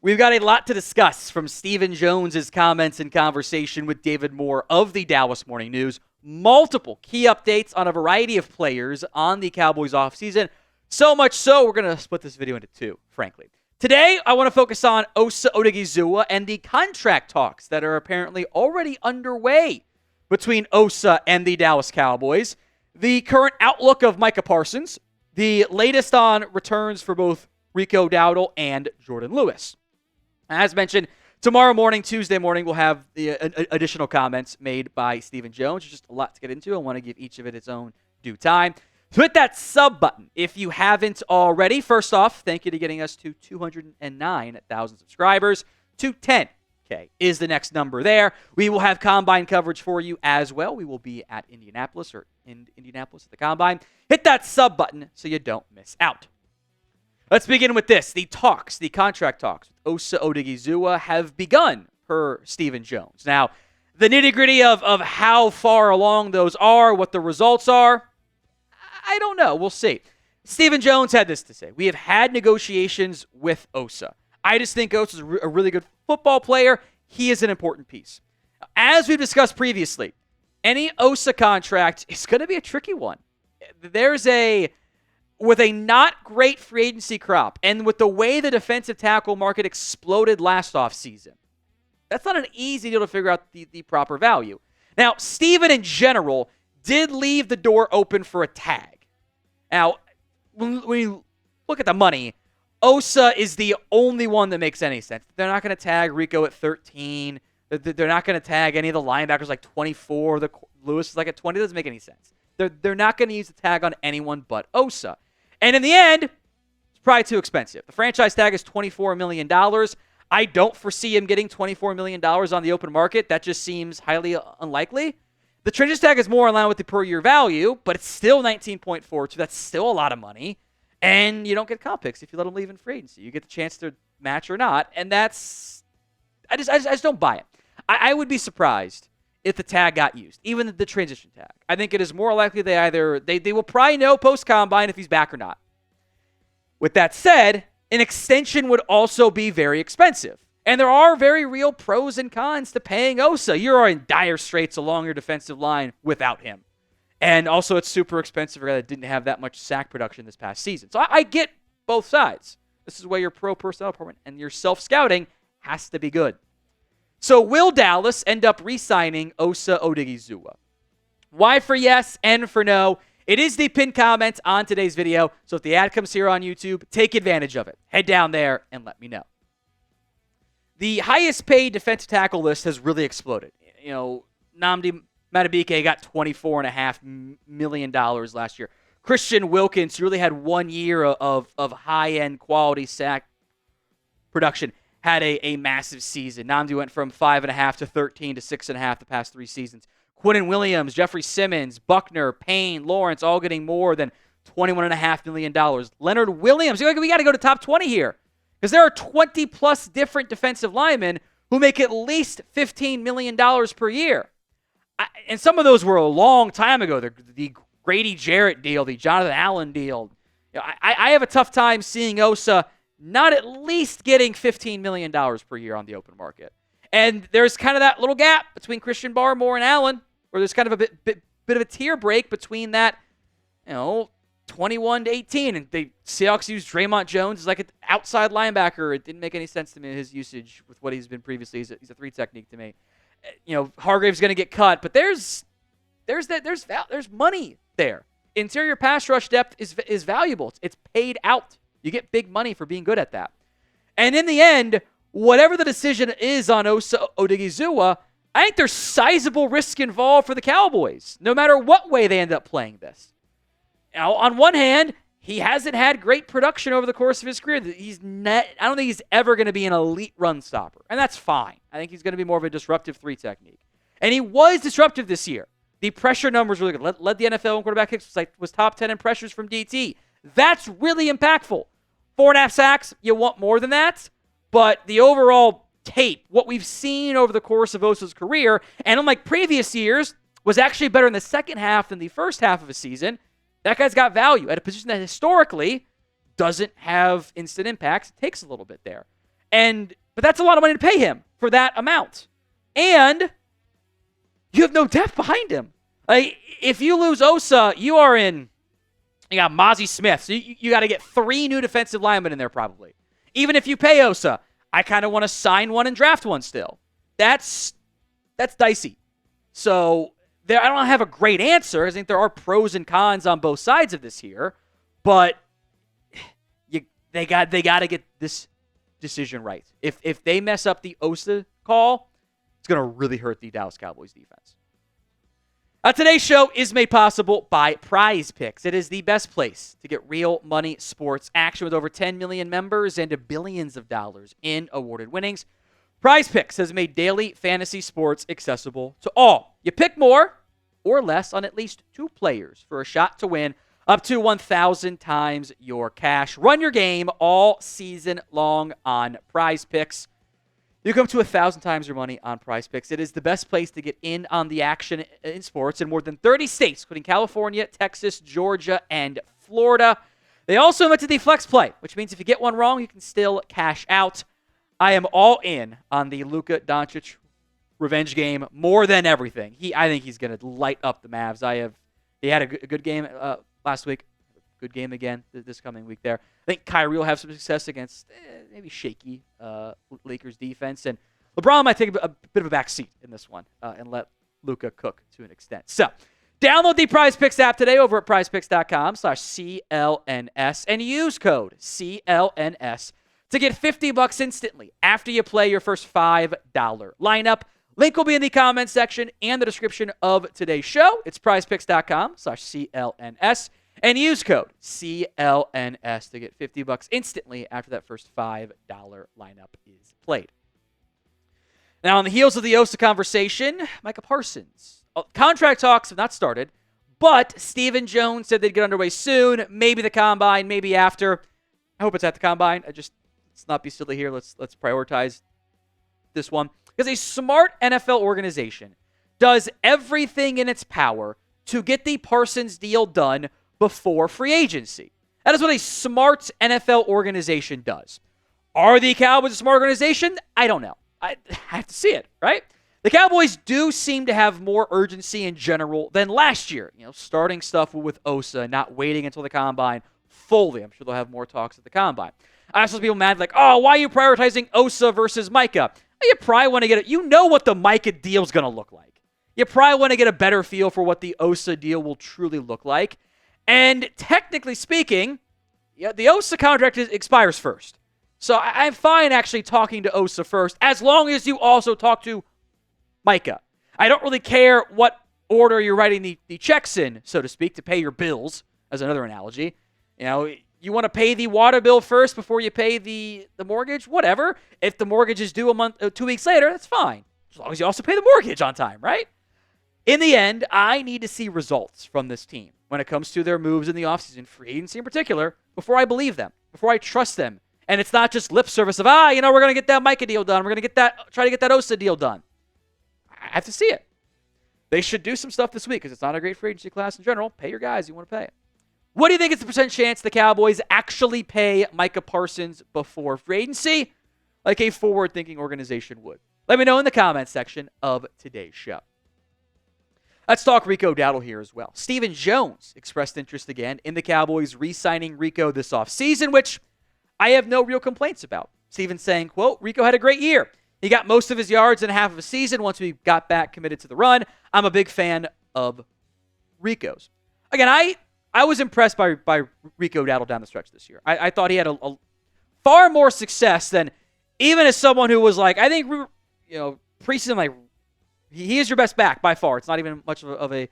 We've got a lot to discuss, from Stephen Jones's comments and conversation with David Moore of the Dallas Morning News, multiple key updates on a variety of players on the Cowboys offseason. So much so, we're going to split this video into two, frankly. Today, I want to focus on Osa Odighizuwa and the contract talks that are apparently already underway between Osa and the Dallas Cowboys, the current outlook of Micah Parsons, the latest on returns for both Rico Dowdle and Jourdan Lewis. As mentioned, tomorrow morning, Tuesday morning, we'll have the additional comments made by Stephen Jones. There's just a lot to get into. I want to give each of it its own due time. So hit that sub button if you haven't already. First off, thank you to getting us to 209,000 subscribers. 210K is the next number there. We will have Combine coverage for you as well. We will be at Indianapolis or in Indianapolis at the Combine. Hit that sub button so you don't miss out. Let's begin with this. The contract talks with Osa Odighizuwa have begun, per Stephen Jones. Now, the nitty-gritty of how far along those are, what the results are, I don't know. We'll see. Stephen Jones had this to say. We have had negotiations with Osa. I just think Osa is a really good football player. He is an important piece. As we've discussed previously, any Osa contract is going to be a tricky one. With a not great free agency crop, and with the way the defensive tackle market exploded last offseason, that's not an easy deal to figure out the proper value. Now, Steven in general did leave the door open for a tag. Now, when you look at the money, Osa is the only one that makes any sense. They're not going to tag Rico at 13. They're not going to tag any of the linebackers like 24. The Lewis is like at 20. It doesn't make any sense. They're not going to use the tag on anyone but Osa. And in the end, it's probably too expensive. The franchise tag is $24 million. I don't foresee him getting $24 million on the open market. That just seems highly unlikely. The franchise tag is more in line with the per-year value, but it's still $19.42. That's still a lot of money. And you don't get comp picks if you let him leave in free agency. You get the chance to match or not, and that's... I just don't buy it. I would be surprised if the tag got used, even the transition tag. I think it is more likely they will probably know post-combine if he's back or not. With that said, an extension would also be very expensive. And there are very real pros and cons to paying Osa. You are in dire straits along your defensive line without him. And also it's super expensive for a guy that didn't have that much sack production this past season. So I get both sides. This is where your pro personnel department and your self-scouting has to be good. So will Dallas end up re-signing Osa Odighizuwa? Y for yes, N for no. It is the pinned comment on today's video, so if the ad comes here on YouTube, take advantage of it. Head down there and let me know. The highest paid defensive tackle list has really exploded. You know, Nnamdi Madubuike got $24.5 million last year. Christian Wilkins really had 1 year of high-end quality sack production. Had a massive season. Nnamdi went from 5.5 to 13 to 6.5 the past 3 seasons. Quinnen Williams, Jeffrey Simmons, Buckner, Payne, Lawrence, all getting more than $21.5 million. Leonard Williams, we got to go to top 20 here, because there are 20-plus different defensive linemen who make at least $15 million per year. And some of those were a long time ago. The Grady Jarrett deal, the Jonathan Allen deal. You know, I have a tough time seeing Osa not at least getting $15 million per year on the open market. And there's kind of that little gap between Christian Barmore and Allen, where there's kind of a bit of a tier break between that, 21 to 18. And the Seahawks used Draymond Jones as like an outside linebacker. It didn't make any sense to me, his usage with what he's been previously. He's a 3 technique to me. Hargrave's going to get cut, but there's money there. Interior pass rush depth is valuable. It's paid out. You get big money for being good at that. And in the end, whatever the decision is on Osa Odighizuwa, I think there's sizable risk involved for the Cowboys, no matter what way they end up playing this. Now, on one hand, he hasn't had great production over the course of his career. I don't think he's ever going to be an elite run stopper, and that's fine. I think he's going to be more of a disruptive 3 technique. And he was disruptive this year. The pressure numbers were really good. Led the NFL in quarterback hits, was top 10 in pressures from DT. That's really impactful. 4.5 sacks, you want more than that. But the overall tape, what we've seen over the course of Osa's career, and unlike previous years, was actually better in the second half than the first half of a season. That guy's got value at a position that historically doesn't have instant impacts. It takes a little bit there. But that's a lot of money to pay him for that amount. And you have no depth behind him. Like, if you lose Osa, you got Mozzie Smith. So you got to get 3 new defensive linemen in there probably. Even if you pay Osa, I kind of want to sign one and draft one still. That's dicey. So I don't have a great answer. I think there are pros and cons on both sides of this here, but they got to get this decision right. If they mess up the Osa call, it's going to really hurt the Dallas Cowboys defense. Today's show is made possible by PrizePicks. It is the best place to get real money sports action with over 10 million members and billions of dollars in awarded winnings. PrizePicks has made daily fantasy sports accessible to all. You pick more or less on at least 2 players for a shot to win up to 1,000 times your cash. Run your game all season long on PrizePicks. You come to 1,000 times your money on PrizePicks. It is the best place to get in on the action in sports in more than 30 states, including California, Texas, Georgia, and Florida. They also invented the Flex Play, which means if you get one wrong, you can still cash out. I am all in on the Luka Doncic revenge game more than everything. I think he's going to light up the Mavs. He had a good game last week. Good game again this coming week there. I think Kyrie will have some success against maybe shaky Lakers defense. And LeBron might take a bit of a back seat in this one and let Luka cook to an extent. So download the PrizePicks app today over at prizepicks.com/CLNS and use code CLNS to get $50 instantly after you play your first $5 lineup. Link will be in the comments section and the description of today's show. It's prizepicks.com/CLNS and use code CLNS to get $50 instantly after that first $5 lineup is played. Now, on the heels of the Osa conversation, Micah Parsons. Contract talks have not started, but Stephen Jones said they'd get underway soon. Maybe the combine, maybe after. I hope it's at the combine. Let's not be silly here. Let's prioritize this one. Because a smart NFL organization does everything in its power to get the Parsons deal done before free agency. That is what a smart NFL organization does. Are the Cowboys a smart organization? I don't know. I have to see it, right? The Cowboys do seem to have more urgency in general than last year. Starting stuff with Osa, not waiting until the combine fully. I'm sure they'll have more talks at the combine. I saw people mad like, oh, why are you prioritizing Osa versus Micah? You probably want to get it. You know what the Micah deal is going to look like. You probably want to get a better feel for what the Osa deal will truly look like. And technically speaking, the Osa contract expires first. So I'm fine actually talking to Osa first, as long as you also talk to Micah. I don't really care what order you're writing the checks in, so to speak, to pay your bills, as another analogy. You want to pay the water bill first before you pay the mortgage? Whatever. If the mortgage is due 2 weeks later, that's fine. As long as you also pay the mortgage on time, right? In the end, I need to see results from this team when it comes to their moves in the offseason, free agency in particular, before I believe them, before I trust them. And it's not just lip service of, we're going to get that Micah deal done. We're going to try to get that Osa deal done. I have to see it. They should do some stuff this week because it's not a great free agency class in general. Pay your guys. You want to pay it. What do you think is the percent chance the Cowboys actually pay Micah Parsons before free agency, like a forward-thinking organization would? Let me know in the comments section of today's show. Let's talk Rico Dowdle here as well. Stephen Jones expressed interest again in the Cowboys re-signing Rico this offseason, which I have no real complaints about. Stephen saying, quote, Rico had a great year. He got most of his yards in half of a season once we got back committed to the run. I'm a big fan of Rico's. Again, I was impressed by Rico Dowdle down the stretch this year. I thought he had a far more success than even as someone who was like, I think, preseason, like, he is your best back by far. It's not even much of a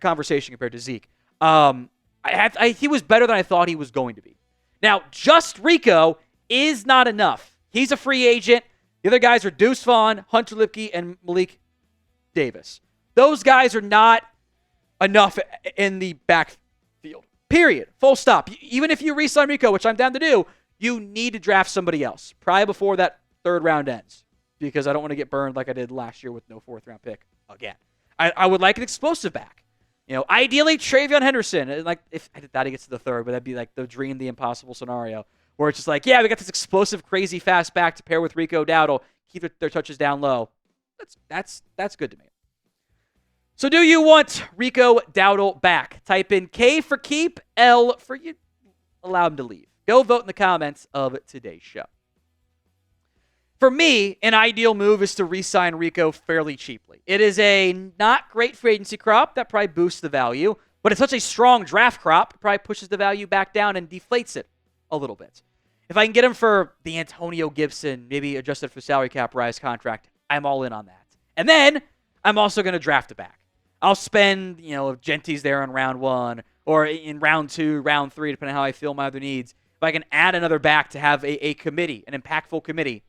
conversation compared to Zeke. He was better than I thought he was going to be. Now, just Rico is not enough. He's a free agent. The other guys are Deuce Vaughn, Hunter Lipke, and Malik Davis. Those guys are not enough in the backfield. Period. Full stop. Even if you re-sign Rico, which I'm down to do, you need to draft somebody else probably before that third round ends, because I don't want to get burned like I did last year with no fourth round pick again. I would like an explosive back. Ideally Travion Henderson. Like if I thought he gets to the third, but that'd be like the dream, the impossible scenario. where it's just like, yeah, we got this explosive, crazy fast back to pair with Rico Dowdle, keep their touches down low. That's good to me. So do you want Rico Dowdle back? Type in K for keep, L for you allow him to leave. Go vote in the comments of today's show. For me, an ideal move is to re-sign Rico fairly cheaply. It is a not great free agency crop that probably boosts the value, but it's such a strong draft crop, it probably pushes the value back down and deflates it a little bit. If I can get him for the Antonio Gibson, maybe adjusted for salary cap rise contract, I'm all in on that. And then I'm also going to draft a back. I'll spend, if Genty's there in round 1 or in round 2, round 3, depending on how I feel my other needs. If I can add another back to have a committee, an impactful committee,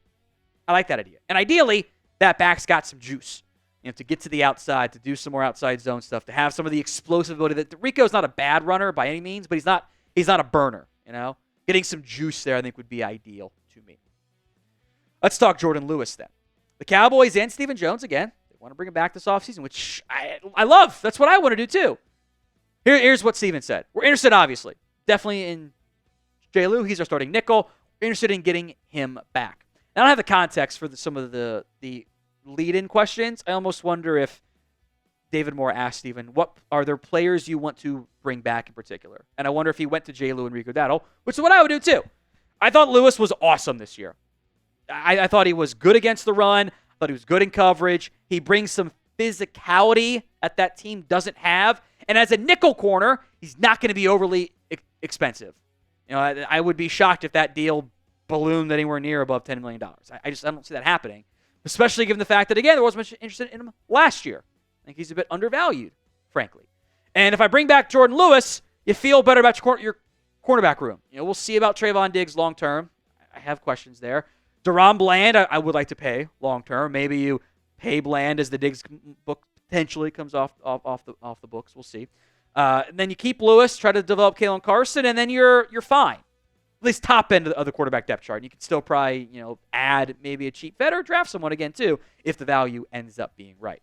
I like that idea. And ideally, that back's got some juice. To get to the outside, to do some more outside zone stuff, to have some of the explosive ability. That Rico's not a bad runner by any means, but he's not a burner, Getting some juice there, I think, would be ideal to me. Let's talk Jourdan Lewis then. The Cowboys and Stephen Jones, again, they want to bring him back this offseason, which I love. That's what I want to do, too. Here's what Stephen said. We're interested, obviously. Definitely in J. Lou. He's our starting nickel. We're interested in getting him back. I don't have the context for some of the lead-in questions. I almost wonder if David Moore asked Stephen, what are there players you want to bring back in particular? And I wonder if he went to J. Lou and Rico Dowdle, which is what I would do, too. I thought Lewis was awesome this year. I thought he was good against the run. I thought he was good in coverage. He brings some physicality that team doesn't have. And as a nickel corner, he's not going to be overly expensive. I would be shocked if that deal ballooned anywhere near above $10 million. I don't see that happening, especially given the fact that, again, there wasn't much interest in him last year. I think he's a bit undervalued, frankly. And if I bring back Jourdan Lewis, you feel better about your cornerback room. We'll see about Trayvon Diggs long term. I have questions there. Deron Bland, I would like to pay long term. Maybe you pay Bland as the Diggs book potentially comes off the books. We'll see. And then you keep Lewis, try to develop Kalen Carson, and then you're fine. At least top end of the quarterback depth chart. You can still probably add maybe a cheap vet or draft someone again too if the value ends up being right.